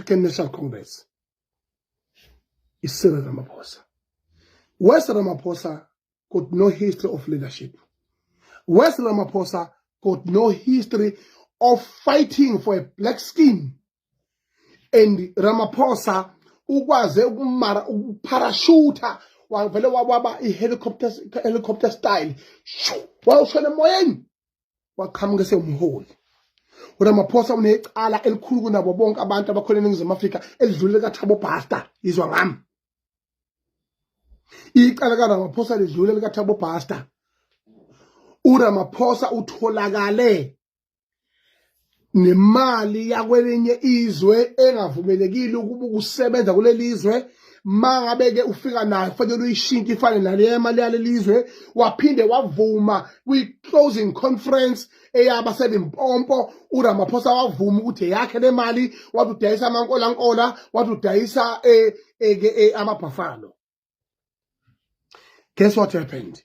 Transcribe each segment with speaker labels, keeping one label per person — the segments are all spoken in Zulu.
Speaker 1: African National Congress is Cyril Ramaphosa. West Ramaphosa got no history of leadership. West Ramaphosa got no history of fighting for a black skin. And Ramaphosa ukwaze ukumara uparashuta wavele waba helicopter style. Wawushona emoyeni waqhamuka semholi. uRamaphosa unecala elikhulu kunabo bonke abantu abakhona eNingizimu Afrika elidlule kaThabo Bester izwa ngami. Icala kaRamaphosa lidlule likaThabo Bester. uRamaphosa utholakale nemali yakwelinye izwe engavumelekile ukuba ukusebenza kuleli izwe mangabe ke ufika nayo kufanele uyishintshe ifane nale mali yalelizwe waphinde wavuma kwi-closing conference eyabasebenzi impompo uRamaphosa wavuma ukuthi yakhe le mali wathi udayisa amankolankola wathi udayisa amabhafalo. Guess what happened?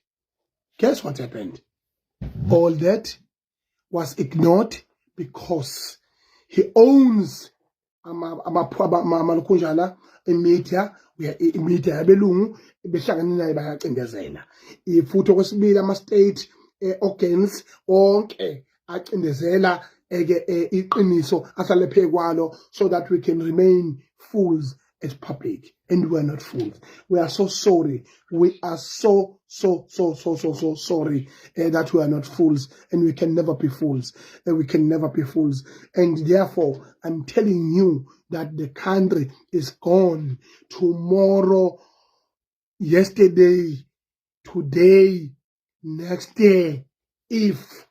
Speaker 1: Guess what happened? All that was ignored because he owns amalukunjana media media yabelungu behlangana naye bayacindezela futhi okwesibili ama-state organs onke acindezela iqiniso ahlale phekwalo so that we can remain fools as public, and we are not fools. We are so sorry. We are so sorry that we are not fools, and we can never be fools. And we can never be fools. And therefore, I'm telling you that the country is gone. Tomorrow, yesterday, today, next year, if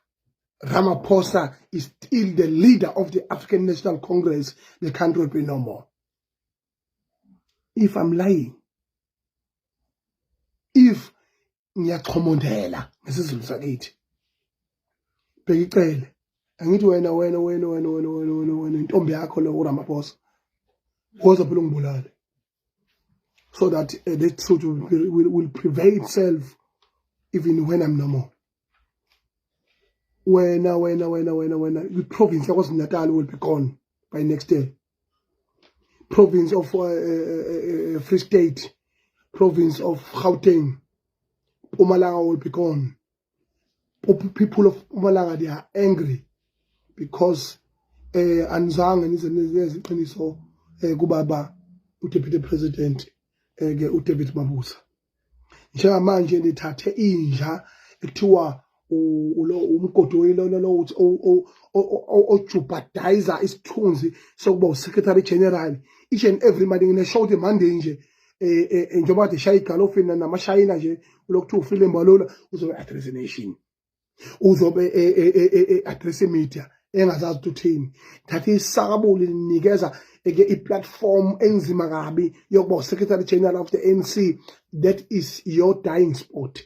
Speaker 1: Ramaphosa is still the leader of the African National Congress, the country will be no more. If I'm lying, if ngiyachomondela ngesizulu sakithi bhekicele angithi wena intombi yakho lo uRamaphosa woza phela ungibulale so that the truth will prevail itself even when I'm no more. Wena the province of KwaZulu-Natal will be gone by next year. Province of Free State, province of Gauteng, Mpumalanga will be gone. People of Mpumalanga, they are angry because Anzang and iqiniso kubaba uDeputy President uDavid Mabuza. Njengamanje ndithathe inja ekuthiwa umgodi lo ojubhadizer isithunzi sokuba uSecretary General each and every month ngine-short Monday nje njengoba kade shaya igalofini namashayina nje lokuthiwa ufile mbalola uzobe address nation uzobe address media engazazi ukuthi uthini thatha isakabuli linikeza i-platform enzima kabi yokuba uSecretary General of the ANC. That is your dying spot.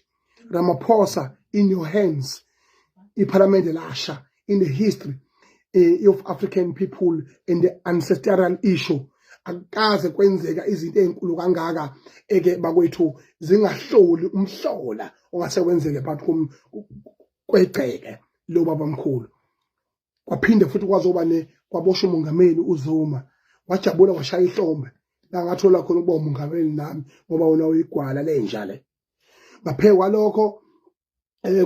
Speaker 1: Ramaphosa, in your hands, iParliament elasha in the history of African people and the ancestral issue. Akaze kwenzeka izinto ezinkulu kangaka bakwethu zingahloli umhlola ongase kwenzeke phakathi kwegceke lo baba mkhulu. Kwaphinde futhi kwazoba kwaboshwa umongameli uZuma wajabula washaya ihlombe la ngathola khona ukuba umongameli nami ngoba wona uyigwala lenjale. Ngaphekwa lokho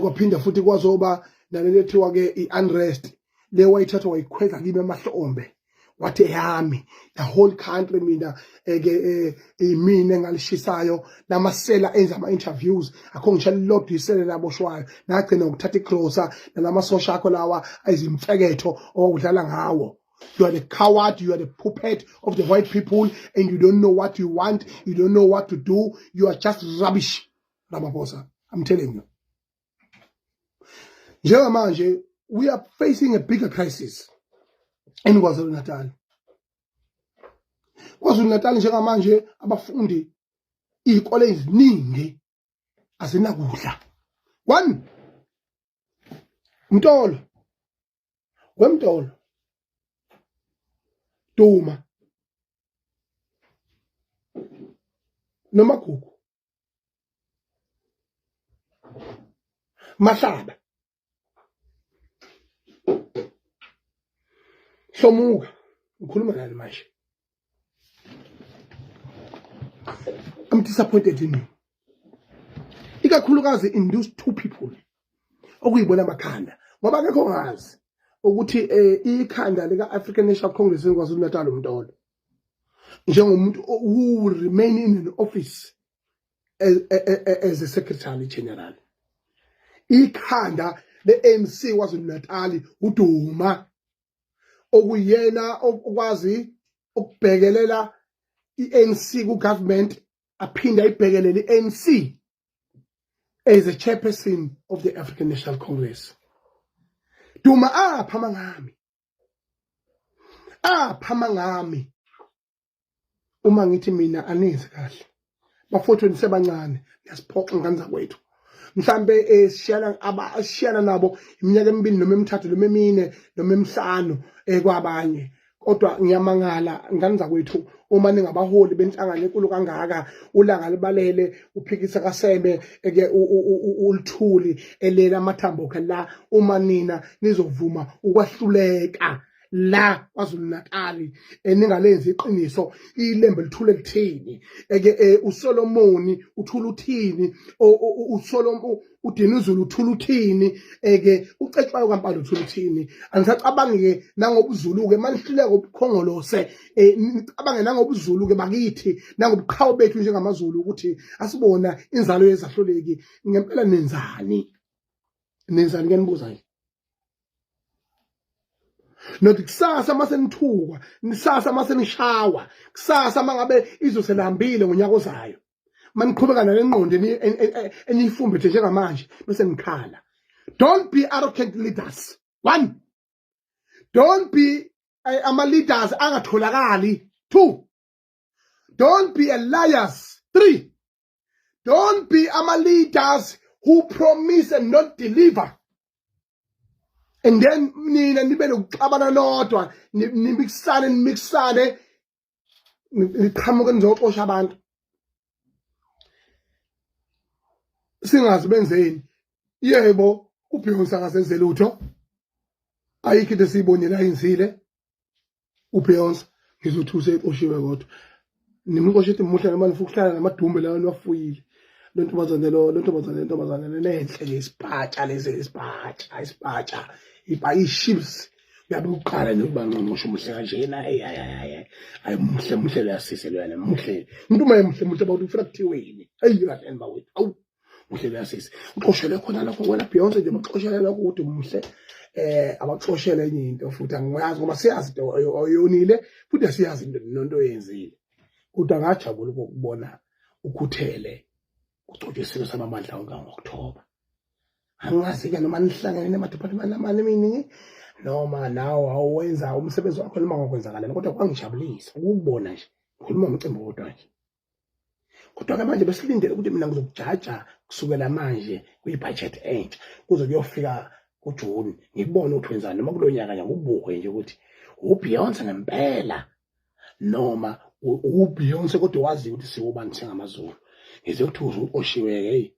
Speaker 1: kwaphinda futhi kwazoba nalelo thiwa ke i-unrest le wayithatha wayikhweza kimi emahlombe wathi yami the whole country mina imina engalishisayo namasela enza ama-interviews akho ngisho lilodwa isele laboshwayo nagcina ukuthatha ikrosa nalamasosha akho lawa ayizimfeketho okudlala ngawo. You are the coward, you are the puppet of the white people, and you don't know what you want, you don't know what to do, you are just rubbish. Ramaphosa, I'm telling you. Njengamanje, we are facing a bigger crisis in KwaZulu-Natal. KwaZulu-Natal njengamanje abafundi izikole eziningi azinakudla. One, Mtolo, Wemtolo, Duma, Nomagugu, Mahlaba, Somuka, ngikhuluma nani manje. disappointed in you. Ikakhulukazi in those two people okuyibona amakhanda ngoba akekho ngazi ukuthi ikhanda lika African National Congress ngikwaZulu Natal umntolo njengomuntu who will remain in an office as a secretary general. Ikhanda le-ANC kwaZulu Natal uDuma okuyena okwazi ukubhekelela i-ANC ku government aphinda ibhekelele i-ANC as a chairperson of the African National Congress. Duma apha mangami uma ngithi mina anizi kahle bafotho nisebancane ngiyasiphoxa ngane zakwethu mhlambe sishiyana nabo iminyaka emibili noma emithathu noma emine noma emihlanu kwabanye kodwa ngiyamangala ngane zakwethu uma ningabaholi benhlangano enkulu kangaka ulanga libalele uphikisa kasebe ulithuli elela amathambo la uma nina nizovuma ukwahluleka la kwaZulu Natal ningalenzi iqiniso ilembe lithule lithini uSolomoni uthula uthini uDinuzulu uthula uthini ucetshwayo kaMpala uthula uthini angisacabangi nangobuzulu ke manihluleka ubukhongolose nicabange nangobuzulu ke bakithi nangobuqhawe bethu njengamaZulu ukuthi asibona inzalo yezahluleki ngempela nenzani kenibuza nje nothi kusasa masenithukwa nisasa masenishawa kusasa mangabe izoselambile ngonyaka ozayo maniqhubeka nalengqondo eniyifumbethe njengamanje bese nikhala. Don't be arrogant leaders. 1, don't be ama leaders angatholakali. 2, don't be a liars. 3, don't be ama leaders who promise and not deliver. And then nina nibe nokuxabana nodwa nimixane niqhamuke nizoxosha abantu singazi benzeni. Yebo uBeyonce akasenze lutho ayikho into esiyibonela ayenzile uBeyonce ngizothuse exoshiwe kodwa nimxoshe ethi muhle noma nifuthi ukuhlala namadumbe lawo niwafuyile lo ntombazane nenhle lesiphatsha isiphatsha iships uyabe uqala nokuba ngqongqosho muhle kanjena hayi muhle lasise lwana muhle umuntu muhle bawu ufuna kuthiweni kahle bawethu awu muhle lasise uxoshele khona lapho wena Beyonce nje baxoshele lokho ukuthi muhle abaxoshele enye into futhi angiyazi ngoba siyazi into oyonile futhi asiyazi into oyenzile kodwa ngajabula ukubona ukhuthele ucothe isiko samamandla ngoOctober. Angazi ke noma nihlangene nemadepartment amaningi noma nawo awenza umsebenzi wakho noma ngokwenzakalana kodwa kwangijabulisa ukubona nje ngikhuluma ngomcimbi kodwa nje kodwa ke manje besilindele ukuthi mina ngizokujaja kusukela manje kwi-budget entsha kuze kuyofika kuJune ngikubone ukuthi wenzani noma kulonyaka nje ngubukwe nje ukuthi uBeyonce ngempela noma uBeyonce kodwa wazi ukuthi siwubani singamaZulu ngize ukuthi uqoshiwe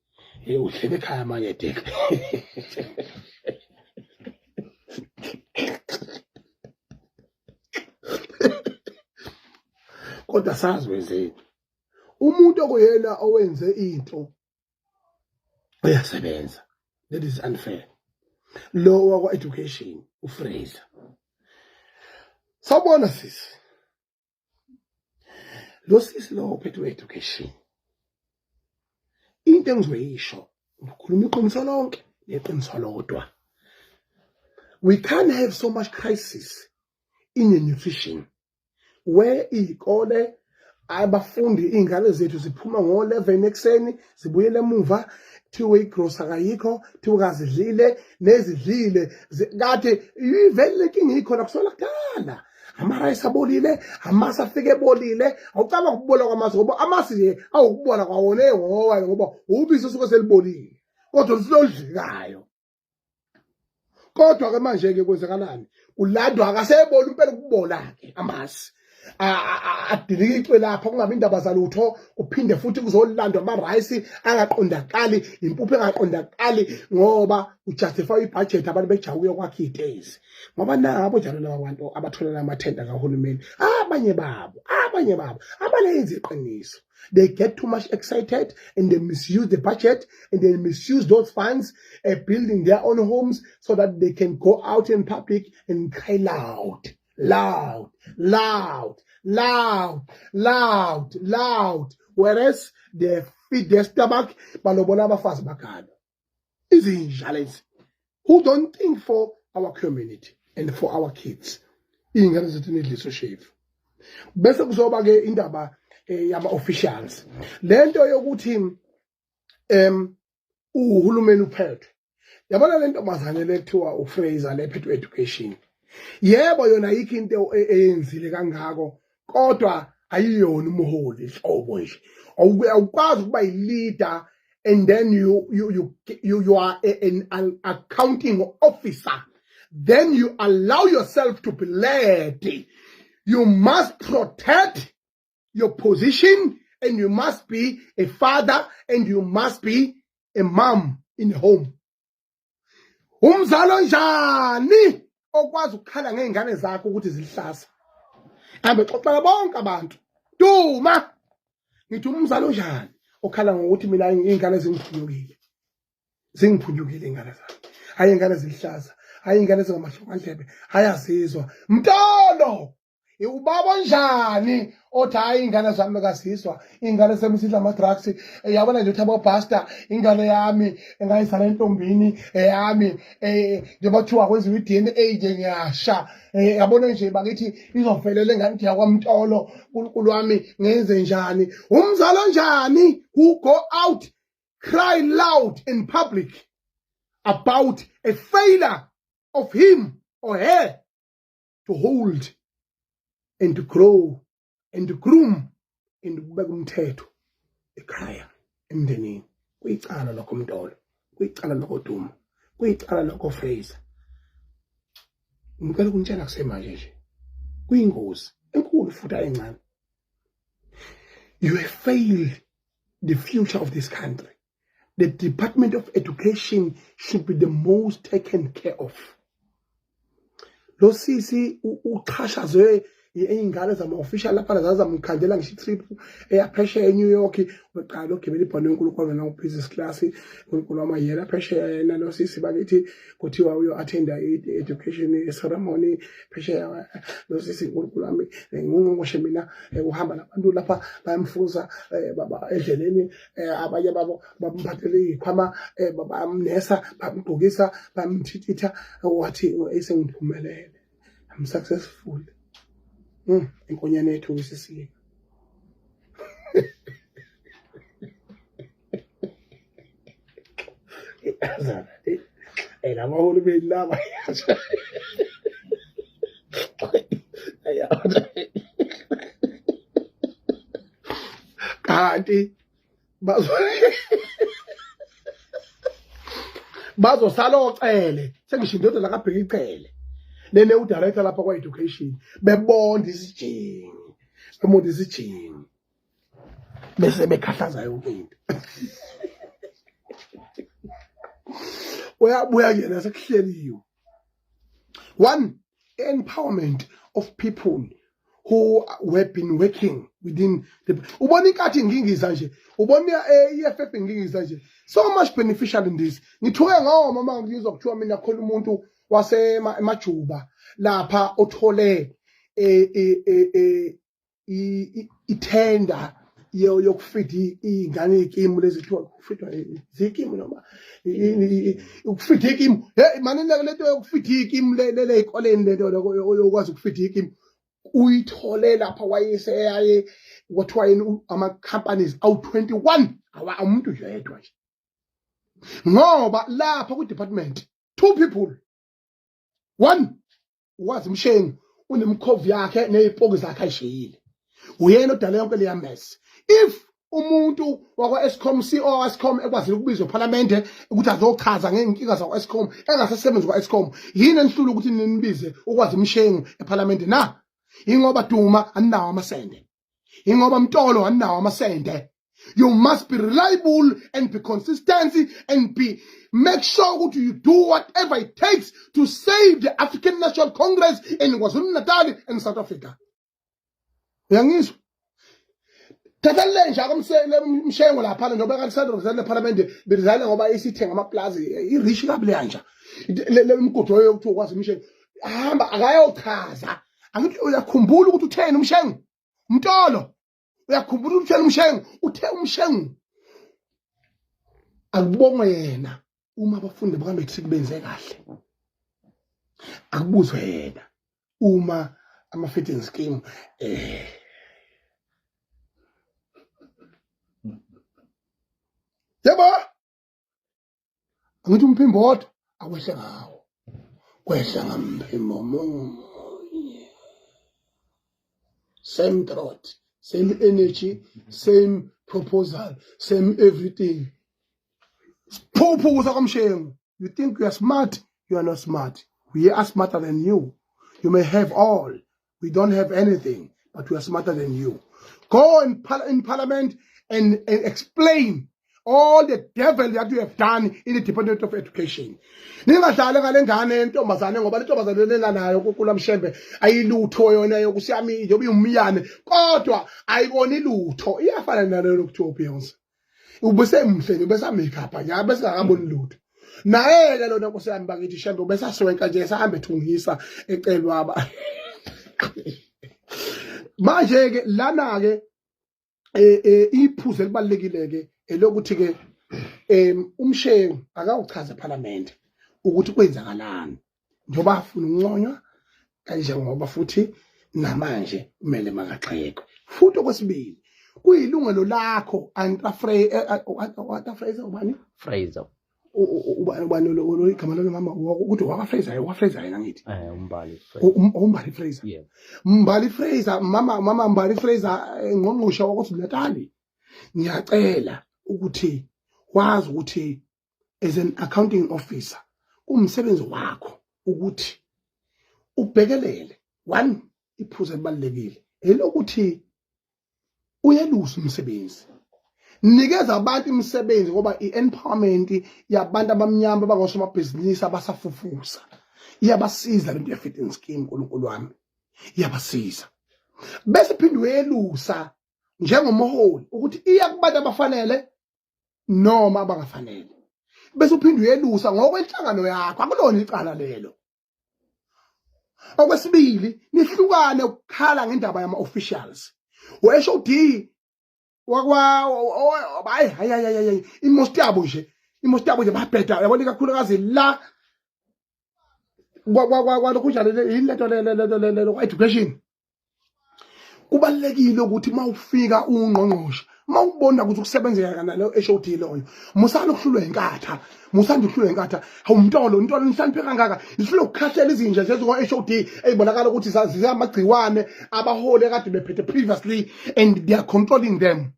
Speaker 1: ke uhlele ekhaya manje deka kodwa sazi wenzeni umuntu okuyena owenze into uyasebenza. That is unfair. Lo wakwa education uFraser sabona sisi lo sisi lo ophethe education into engizoyisho ngikhuluma iqiniso lonke neqiniso lodwa. We can't have so much crisis in the nutrition where izikole abafundi ingane zethu ziphuma ngo11 ekseni zibuyele emuva thiwe igrosa kayikho thiwe kazidlile nezidlile kade ivele inkinga ikhona kusona kudala amarayisi abolile amasi afike ebolile awucaba ukubola kwamasi ngoba amasi nje awukubola kwawona ehowa ngoba ubisi usuke selibolile kodwa lisilodlikayo. Kodwa ke manje ke kwenzakalani ulandwa akasebona impela ukubola ke amasi adilikicwe lapha kungabi indaba zalutho uphinde futhi kuzolandwa ama-rice angaqondakali impuphu engaqondakali ngoba ujustify ibudget abantu bejawu kuyokwakha iy'tezi ngoba nabo njalo laba bantu abatholela amathenda kahulumeni abanye babo abalenzi iqiniso. They get too much excited and they misuse the budget and they misuse those funds building their own homes so that they can go out in public and cry loud. Whereas they feed their stomach, balobona abafazi bakhala. Izinjalo who don't think for our community and for our kids. Ingane zethu nedliso shefu. Bese kuzoba ke indaba yama officials. Lento yokuthi uhulumeni uphethwe. Yabona lento mazanele kuthiwa uFraser lephethwe education. Yebo yona yikho into eyenzile kangako kodwa ayiyona umholi ihlobo nje. Awukwazi ukuba yi-leader and then you are an accounting officer. Then you allow yourself to be led. You must protect your position and you must be a father and you must be a mom in the home. Umzalo njani okwazi ukukhala ngeingane zakho ukuthi zilihlasa. Hambe xoxela bonke abantu. Duma. Ngithi umzalo njani okhala ngokuthi mina ingane zingiphunyukile. Zingiphunyukile ingane zakho. Hayi ingane zilihlasa. Hayi ingane zingamahlokwandlebe. Hayazizwa. Mntolo. Ubaba njani othi hayi ingane zami kasizwa ingane semsidla ama drugs yabona nje uthabo Bester ingane yami engayizala entombini yami njengoba kuthiwa kwenziwa iDNA nje ngiyasha yabona nje bakithi izovelele ngani yakwamntolo uNkulunkulu wami ngenze njani umzalo njani who go out cry loud in public about a failure of him or her to hold and to grow and to groom and kubeka umthetho ekhaya emndenini kuyicala lokho Mntolo kuyicala lokho Duma kuyicala lokho Fraser ngicela ukunitshela kusemanje nje kuyingozi enkulu futhi ayincane. You have failed the future of this country. The Department of Education should be the most taken care of. Lo sisi uqhashazwe ingane zama-official lapha zazamkhandela ngisho i-trip eyaphesheya eNew York beqala ukugibela ibhanoyi uNkulunkulu na-business class uNkulunkulu wamayela phesheya yena nosisi bakithi kuthiwa uyo-attenda i-education ceremony phesheya nosisi uNkulunkulu wami ngungqongqoshe mina uhamba nabantu lapha bayamfuza endleleni abanye babo bamphathele iy'khwama bayamnesa bamgqokisa bamthithitha wathi esengiphumelele I'm successful. Inkonyane yethu kusisiya. Azana labaholi belaba yaza. Kanti bazosala ocele sengisho indoda lakabheka icele. Nene udirector lapha kwa education bebonda isijingi bese bekhahlaza yonke into uyabuya yena sekuhleliwe. One, empowerment of people who have been working within the ubona inkathi ngingiza nje ubona EFF ngingiza nje so much beneficial in this. Ngithuke ngoma mama ngizwa kuthiwa mina khona umuntu wasemajuba lapha othole itenda yokufida ingane ikimu lezithiwa ukufidwa zikimu noma ukufida ikimu manene lento yokufida ikimu lele ekoleni lento yokwazi ukufida ikimu uyithole lapha wayeseyaye kwathiwa yena ama companies awu 21 umuntu nje yedwa nje ngoba lapha ku department 2 people. One, wazi Mshengu unemkhovu yakhe nezipoki zakhe ayishiyile. Uyena odala yonke leya mess. If umuntu wakwa Eskom CEO wa Eskom ekwazi ukubizwa eParliament ukuthi azochaza ngenkinga zakwa Eskom engasesebenzi kwa Eskom, yini enhlulu ukuthi ninibize ukwazi Mshengu eParliament na? Ingoba Duma aninawo amasende. Ingoba Mtolo aninawo amasende. You must be reliable and be consistency and make sure that you do whatever it takes to save the African National Congress in KwaZulu-Natal and South Africa. Uyangizwa? Tathalela nje akumsele mshengo lapha njengoba kanisanda represent parliament bezala ngoba isithenga amaplaza irish kabule kanja. Le mgudu yokuthi ukwazi umshengo hamba akayochaza. Angithi uyakhumbula ukuthi utheni umshengo? Mtolo. Uyakhumbula ukuthi utheni umshengo? Uthe umshengo. Akubonge yena uma abafundi bakambe kubenze kahle. Akubuzwe yena uma ama-feeding scheme yebo angithi umphimbodo akwehle ngawo kwehla ngamphimo munye same thought same energy same proposal same everything phuphuza komshengo. You think you are smart, you are not smart. We are smarter than you. You may have all, we don't have anything, but we are smarter than you. Go in parliament and explain all the devil that you have done in the Department of Education. Ningadlala ngale ngane entombazane ngoba lentombazane lelanayo kukula mshembe ayilutho yona yokusiyami yobe umiyane kodwa ayiboni lutho iyafana nalo lokuthiwa Beyonce. Ubese mhleni bese makeup nya bese akaboni lutho. Naye ke lona nkosiyami bakithi shembe bese swenka nje sahambe thungisa ecelwa aba. Manje ke lana ke iphuze libalekile ke elokuthi ke umshengu akawuchaza eParliament ukuthi kwenzakalani njoba afuna unqonywa kanje ngoba futhi namanje kumele makaxekwe futhi okwesibili kuyilungelo lakho Fraser ubani
Speaker 2: Fraser
Speaker 1: ubani lo igama lo mama ukuthi waka Fraser yena ngithi umbali Fraser
Speaker 2: yeah
Speaker 1: Mbali Fraser mama Mbali Fraser ngqongqosha waKwaZulu-Natal ngiyacela ukuthi wazi ukuthi as an accounting officer umsebenzi wakho ukuthi ubhekelele one iphuze libalekile elokuthi uyelusa umsebenzi nikeza abantu imisebenzi ngoba i-empowerment yabantu abamnyama abangosomabhizinisi abasafufusa iyabasiza lento ye-feeding scheme uNkulunkulu wami iyabasiza bese phindwe yelusa njengomholi ukuthi iya kubantu abafanele noma abangafanele bese uphindwe yelusa ngokwenhlangano yakho akulona icala lelo. Okwesibili nihlukane ukukhala ngendaba yama officials uHOD hayi imosti yabo nje babheda yabona kakhulukazi la kwalokunjalo ileto le education kubalekile ukuthi mawufika ungqongqoshe mawubona ukuthi ukusebenzeka kanalo HOD loyo musana ukuhlulwa inkatha musanda ukuhlulwa inkatha awumntolo nihlanipheka kangaka nihlulwa ukukhahlela izinja lezo HOD ezibonakala ukuthi zizamagciwane abahole kade bephethe previously and they are controlling them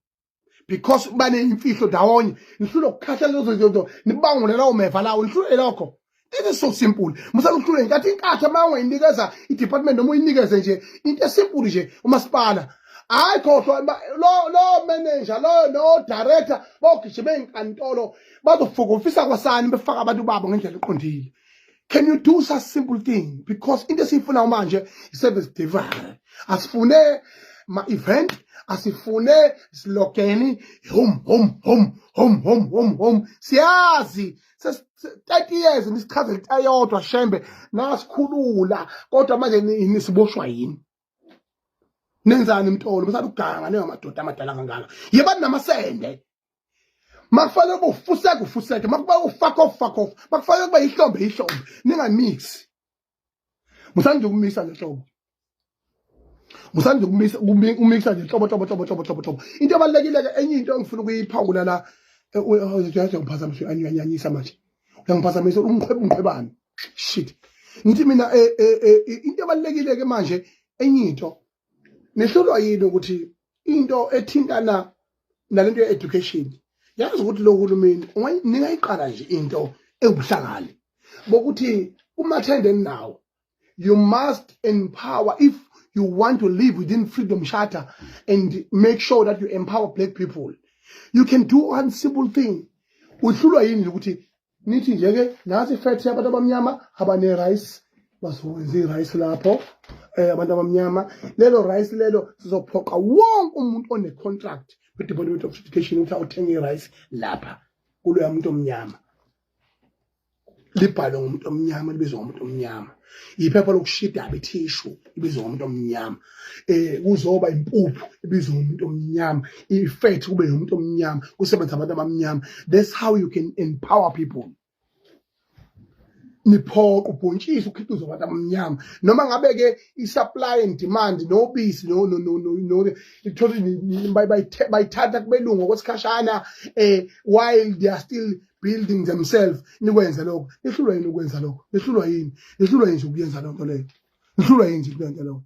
Speaker 1: because bane imfihlo dawonye nihlulwa ukukhahlela lezo zinto nibangule lawo meva lawo nihlulwe lokho. It is so simple. Musana ukuhlulwa inkathi inkatha mawayinikeza i-department noma uyinikeze nje into simple nje umasipala hayi khohlwa lo manager no director bogijima enkantolo bazofukufisa kwasani befaka abantu babo ngendlela eqondile. Can you do such simple thing? Because into sifuna manje i-service delivery asifune ma event asifune slogani home siyazi 30 years nisichaze ayodwa shembe nasikhulula kodwa manje nisiboshwa yini nenzani Mtolo besathi uganga nayo amadoda amadala kangaka yeba namasende makufanele ufuseke makuba fuck off makufanele kuba ihlombe ningamix musanje ukumisa lehlobo musanje umixa nje hlobo into ebalekile ke enye into engifuna ukuyiphawula la uyaphazamisa anyanyanyisa manje uyangiphazamisa umqhebani shit ngithi mina into ebalekile ke manje enye into nihlolwa yini ukuthi into ethintana nalento ye-education yazi ukuthi lo hulumeni ningayiqala nje into ebuhlakali bokuthi umathende nawo you must empower if you want to live within freedom charter and make sure that you empower black people, you can do one simple thing. Uhlulwa yini ukuthi nithi nje ke nasi fethe abantu abamnyama abane rice bazowenza rice lapho abantu abamnyama lelo rice lelo sizophoqa wonke umuntu one contract with the Department of Education ukuthi awuthenge rice lapha kulo yamuntu omnyama libhalwe ngumuntu omnyama libizwa ngumuntu omnyama iphepha lokushida abethishu ibizwa ngumuntu omnyama kuzoba impuphu ibizwa ngumuntu omnyama ifethe kube ngumuntu omnyama kusebenza abantu abamnyama. That's how you can empower people. Niphoqa ubhontshise ukhiqizo abantu abamnyama noma ngabe ke i-supply and demand nobisi no bayithatha kubelungu kwesikhashana while they are still building themselves. Nikwenza lokho nihlulwa yini ukwenza lokho? Nihlulwa yini nje ukuyenza lonto leyo? Nihlulwa yini nje ukwenza lokho?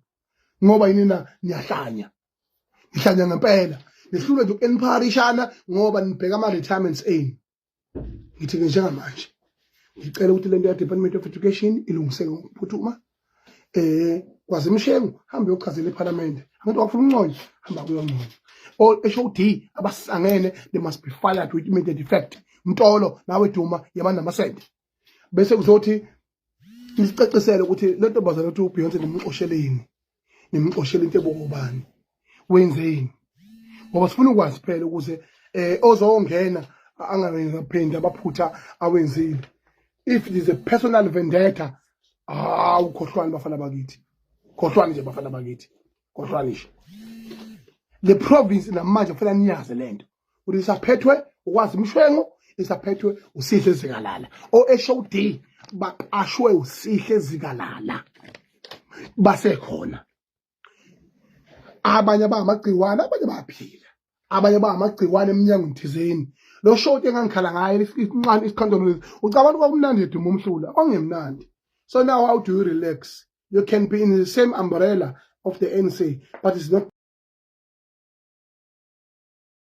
Speaker 1: Ngoba yini na niyahlanya ngempela. Nihlulwa nje ukenparishana ngoba nibheka ama retirements eni. Ngithi ke njengamanje ngicela ukuthi lento ya Department of Education ilungiseke ngokuphuthuma. Kwazi Mshengu hambe uyochazela eParliament. Abantu bafuna uncono hamba kuyoncono. All HOD abasangene they must be fired with immediate effect. Mtolo nawe Duma yabana namasende. Bese kuzothi nisicacisele ukuthi lento bazana ukuthi uBeyonce nimxosheleni. Nimxoshela into ebokubani. Wenzeni? Ngoba sifuna ukwazi phela ukuze ozongena angayenza phinde abaphutha awenzile. If it is a personal vendetta, ukhohlwane bafana bakithi. Khohlwane nje bafana bakithi. Khohlwane nje. Le province namanje kufanele niyaze lento. Ukuthi isaphethwe ukwazi Mshwengu, isaphethwe usihle zikalala. OHOD baqashwe usihle zikalala. Basekhona. Abanye abamagciwane, abanye baphila. Abanye abamagciwane eminyangweni thizeni. Lo shoti engangikhala ngayo isincane isikhandolo ucabanga kwakumnandi Duma umhlula akungemnandi. So now how do you relax? You can be in the same umbrella of the NC but it's not